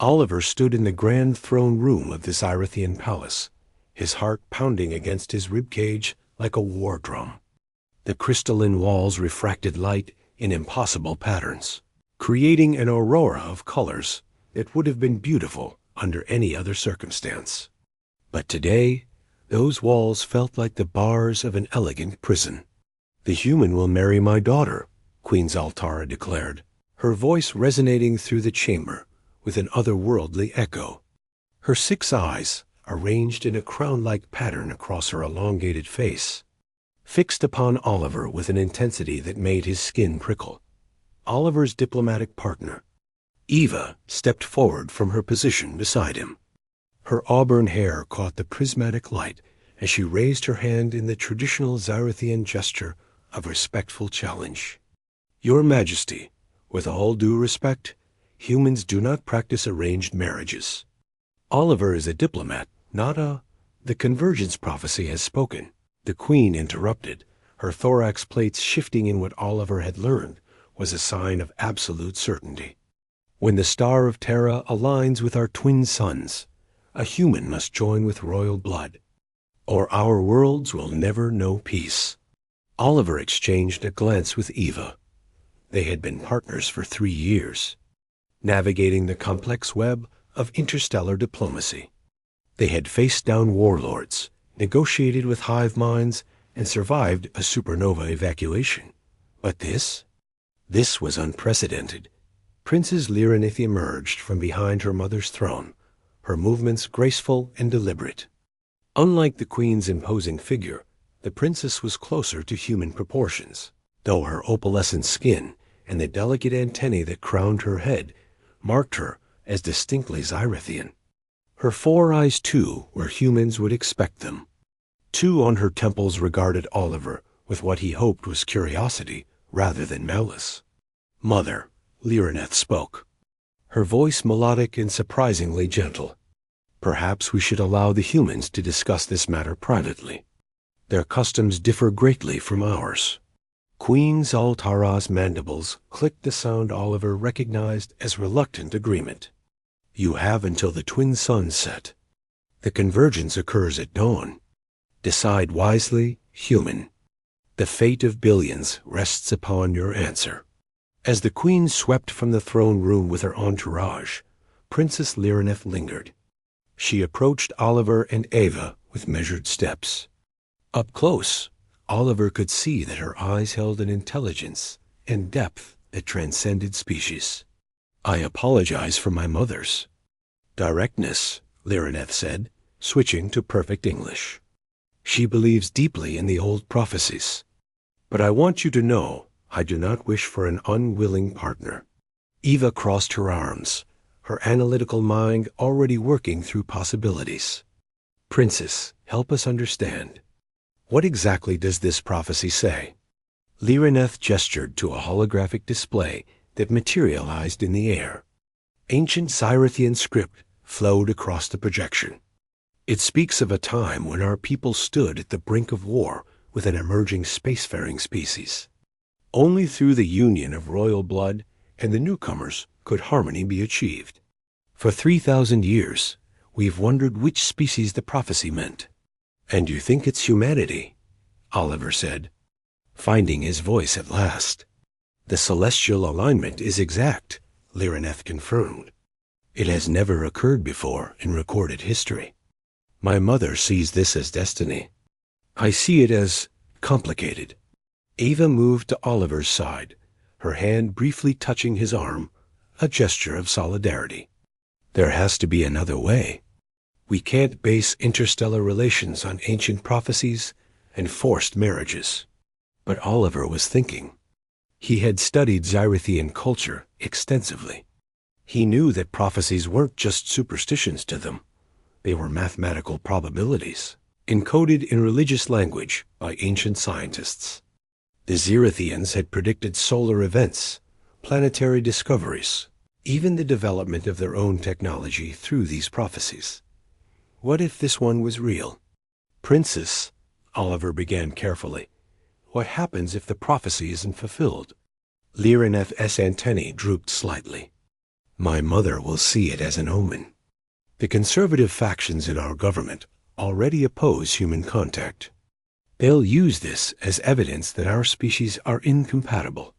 Oliver stood in the grand throne room of the Xyrithian palace, his heart pounding against his ribcage like a war drum. The crystalline walls refracted light in impossible patterns, creating an aurora of colors that would have been beautiful under any other circumstance. But today, those walls felt like the bars of an elegant prison. "The human will marry my daughter," Queen Zaltara declared, her voice resonating through the chamber with an otherworldly echo. Her 6 eyes, arranged in a crown-like pattern across her elongated face, fixed upon Oliver with an intensity that made his skin prickle. Oliver's diplomatic partner, Eva, stepped forward from her position beside him. Her auburn hair caught the prismatic light as she raised her hand in the traditional Xyrithian gesture of respectful challenge. "Your Majesty, with all due respect, humans do not practice arranged marriages. Oliver is a diplomat, not a—" "The convergence prophecy has spoken," the Queen interrupted, her thorax plates shifting in what Oliver had learned was a sign of absolute certainty. "When the star of Terra aligns with our twin suns, a human must join with royal blood, or our worlds will never know peace." Oliver exchanged a glance with Eva. They had been partners for 3 years, navigating the complex web of interstellar diplomacy. They had faced down warlords, negotiated with hive minds, and survived a supernova evacuation. But this was unprecedented. Princess Lyranith emerged from behind her mother's throne, her movements graceful and deliberate. Unlike the Queen's imposing figure, the princess was closer to human proportions, though her opalescent skin and the delicate antennae that crowned her head marked her as distinctly Xyrithian. Her 4 eyes, too, were humans would expect them. 2 on her temples regarded Oliver with what he hoped was curiosity rather than malice. "Mother," Lyranith spoke, her voice melodic and surprisingly gentle. "Perhaps we should allow the humans to discuss this matter privately. Their customs differ greatly from ours." Queen Zaltara's mandibles clicked the sound Oliver recognized as reluctant agreement. "You have until the twin suns set. The convergence occurs at dawn. Decide wisely, human. The fate of billions rests upon your answer." As the Queen swept from the throne room with her entourage, Princess Lyranith lingered. She approached Oliver and Eva with measured steps. Up close, Oliver could see that her eyes held an intelligence and depth that transcended species. "I apologize for my mother's directness," Lyranith said, switching to perfect English. "She believes deeply in the old prophecies. But I want you to know I do not wish for an unwilling partner." Eva crossed her arms, her analytical mind already working through possibilities. "Princess, help us understand. What exactly does this prophecy say?" Lyranith gestured to a holographic display that materialized in the air. Ancient Xyrithian script flowed across the projection. "It speaks of a time when our people stood at the brink of war with an emerging spacefaring species. Only through the union of royal blood and the newcomers could harmony be achieved. For 3,000 years, we've wondered which species the prophecy meant." "And you think it's humanity?" Oliver said, finding his voice at last. "The celestial alignment is exact," Lyranith confirmed. "It has never occurred before in recorded history. My mother sees this as destiny. I see it as complicated." Eva moved to Oliver's side, her hand briefly touching his arm, a gesture of solidarity. "There has to be another way. We can't base interstellar relations on ancient prophecies and forced marriages." But Oliver was thinking. He had studied Xyrithian culture extensively. He knew that prophecies weren't just superstitions to them. They were mathematical probabilities, encoded in religious language by ancient scientists. The Xyrithians had predicted solar events, planetary discoveries, even the development of their own technology through these prophecies. What if this one was real? "Princess," Oliver began carefully, "what happens if the prophecy isn't fulfilled?" Lyranith's antennae drooped slightly. My mother will see it as an omen. The conservative factions in our government already oppose human contact. They'll use this as evidence that our species are incompatible.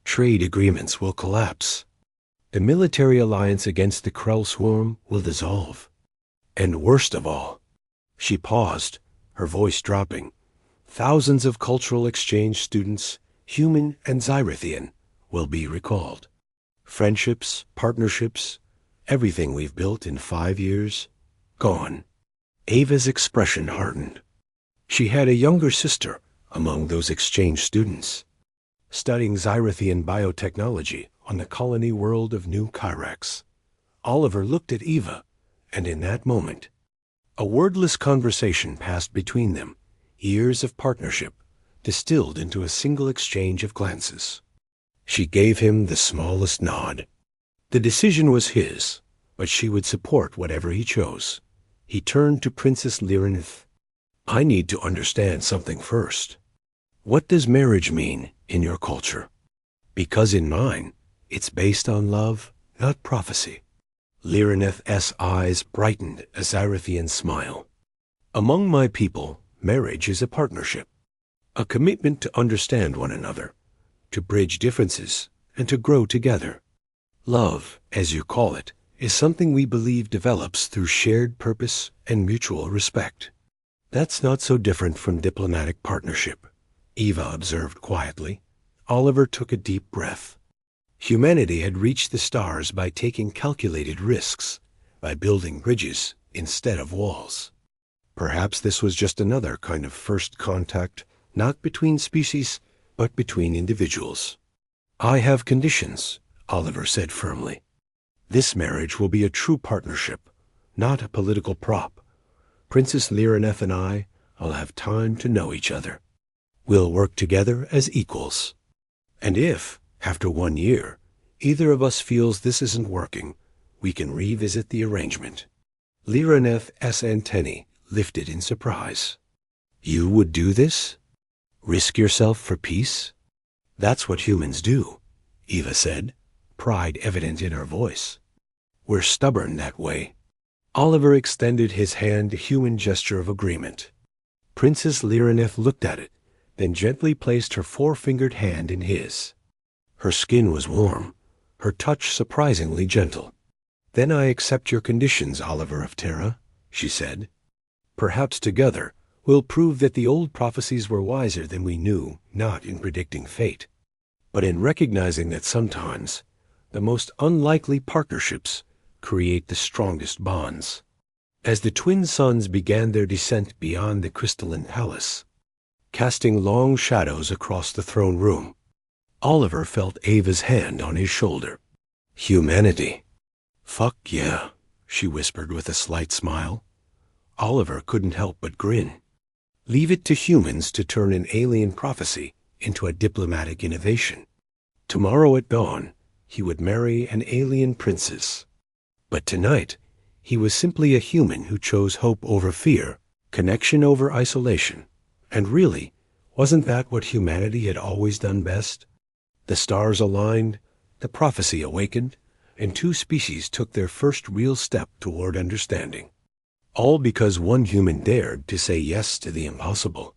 Trade agreements will collapse. The military alliance against the Krell swarm will dissolve. And worst of all, she paused, her voice dropping, thousands of cultural exchange students, human and Xyrithian, will be recalled. Friendships, partnerships, everything we've built in 5 years, gone. Ava's expression hardened. She had a younger sister among those exchange students, studying Xyrithian biotechnology on the colony world of New Kyrax. Oliver looked at Eva, and in that moment, a wordless conversation passed between them, years of partnership distilled into a single exchange of glances. She gave him the smallest nod. The decision was his, but she would support whatever he chose. He turned to Princess Lyranith. I need to understand something first. What does marriage mean in your culture? Because in mine, it's based on love, not prophecy. Lyranith's eyes brightened a Xyrithian smile. Among my people, marriage is a partnership, a commitment to understand one another, to bridge differences, and to grow together. Love, as you call it, is something we believe develops through shared purpose and mutual respect. That's not so different from diplomatic partnership, Eva observed quietly. Oliver took a deep breath. Humanity had reached the stars by taking calculated risks, by building bridges instead of walls. Perhaps this was just another kind of first contact, not between species, but between individuals. I have conditions, Oliver said firmly. This marriage will be a true partnership, not a political prop. Princess Lyranith and I will have time to know each other. We'll work together as equals. And if, after 1 year, either of us feels this isn't working, we can revisit the arrangement. Lyranith's antennae lifted in surprise. You would do this? Risk yourself for peace? That's what humans do, Eva said, pride evident in her voice. We're stubborn that way. Oliver extended his hand, a human gesture of agreement. Princess Lyranith looked at it, then gently placed her 4-fingered hand in his. Her skin was warm, her touch surprisingly gentle. Then I accept your conditions, Oliver of Terra, she said. Perhaps together we'll prove that the old prophecies were wiser than we knew, not in predicting fate, but in recognizing that sometimes the most unlikely partnerships create the strongest bonds. As the twin suns began their descent beyond the crystalline palace, casting long shadows across the throne room, Oliver felt Ava's hand on his shoulder. Humanity. Fuck yeah, she whispered with a slight smile. Oliver couldn't help but grin. Leave it to humans to turn an alien prophecy into a diplomatic innovation. Tomorrow at dawn, he would marry an alien princess. But tonight, he was simply a human who chose hope over fear, connection over isolation. And really, wasn't that what humanity had always done best? The stars aligned, the prophecy awakened, and 2 species took their first real step toward understanding. All because one human dared to say yes to the impossible.